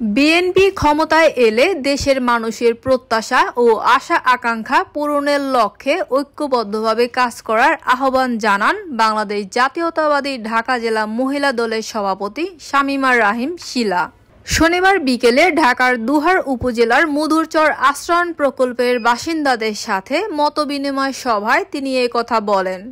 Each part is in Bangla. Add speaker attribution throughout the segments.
Speaker 1: বিএনপি ক্ষমতায় এলে দেশের মানুষের প্রত্যাশা ও আশা আকাঙ্ক্ষা পূরণের লক্ষ্যে ঐক্যবদ্ধভাবে কাজ করার আহ্বান জানান বাংলাদেশ জাতীয়তাবাদী ঢাকা জেলা মহিলা দলের সভাপতি শামীমা রাহিম শিলা। শনিবার বিকেলে ঢাকার দুহার উপজেলার মধুরচর আশ্রয়ণ প্রকল্পের বাসিন্দাদের সাথে মতবিনিময় সভায় তিনি এই কথা বলেন।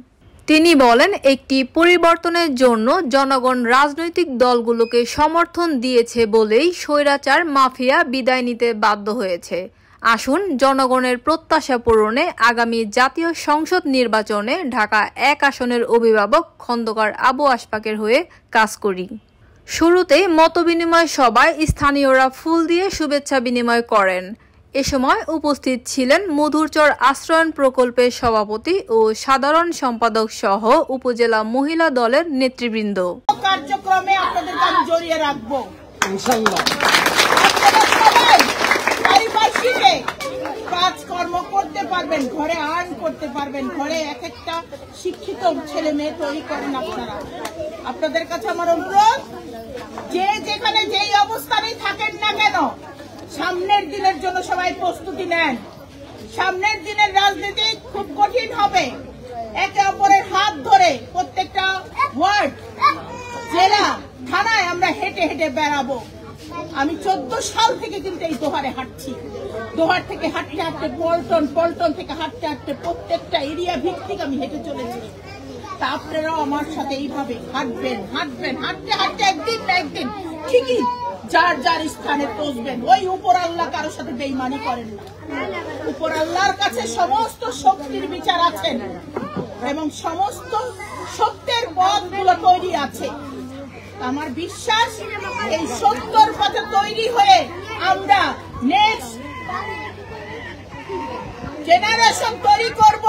Speaker 1: তিনি বলেন, একটি পরিবর্তনের জন্য জনগণ রাজনৈতিক দলগুলোকে সমর্থন দিয়েছে বলেই স্বৈরাচার মাফিয়া বিদায় নিতে বাধ্য হয়েছে। আসুন জনগণের প্রত্যাশা পূরণে আগামী জাতীয় সংসদ নির্বাচনে ঢাকা ১ আসনের অভিভাবক খন্দকার আবু আশফাকের হয়ে কাজ করি। শুরুতেই মতবিনিময় সভায় স্থানীয়রা ফুল দিয়ে শুভেচ্ছা বিনিময় করেন। এ সময় উপস্থিত ছিলেন মধুরচর আশ্রয়ণ প্রকল্পের সভাপতি ও সাধারণ সম্পাদক সহ উপজেলা মহিলা দলের নেতৃবৃন্দ।
Speaker 2: কার্যক্রমে আপনাদেরকে আমি জড়িয়ে রাখবো ইনশাআল্লাহ। আপনারা সবাই পারিপার্শ্বিকে কাজকর্ম করতে পারবেন, ঘরে আর্ন করতে পারবেন, ঘরে এক একটা শিক্ষিত ছেলে মেয়ে তৈরি করেন আপনারা। আপনাদের কাছে আমার অনুরোধ, যে যেখানে যেই অবস্থানেই থাকেন না কেন, সামনের দিনের জন্য সবাই প্রস্তুতি নেন। সামনের দিনের রাজনীতি খুব কঠিন হবে। একে অপরের হাত ধরে প্রত্যেকটা ওয়ার্ড, জেলা, থানায় আমরা হেঁটে হেঁটে বেড়াবো। আমি 14 সাল থেকে কিন্তু এই দোহারে হাঁটছি। দোহার থেকে হাঁটতে হাঁটতে পল্টন, পল্টন থেকে হাঁটতে হাঁটতে প্রত্যেকটা এরিয়া ভিত্তিক আমি হেঁটে চলেছি। তা আপনারাও আমার সাথে এইভাবে হাঁটবেন, হাঁটবেন, হাঁটতে হাঁটতে একদিন না একদিন ঠিকই যার যার স্থানে পৌঁছবেন। ওই উপর আল্লাহ কারোর সাথে বেঈমানি করেন না। উপর আল্লাহর কাছে সমস্ত শক্তির বিচার আছেন এবং সমস্ত সত্যের পথগুলো তৈরি আছে। আমার বিশ্বাস এই সত্যর পথে তৈরি হয়ে আমরা নেক্সট জেনারেশন তৈরি করব।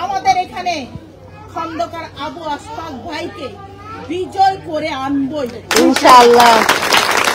Speaker 2: আমাদের এখানে খন্দকার আবু আশফাক ভাইকে বিজয় করে আনবই ইনশাআল্লাহ।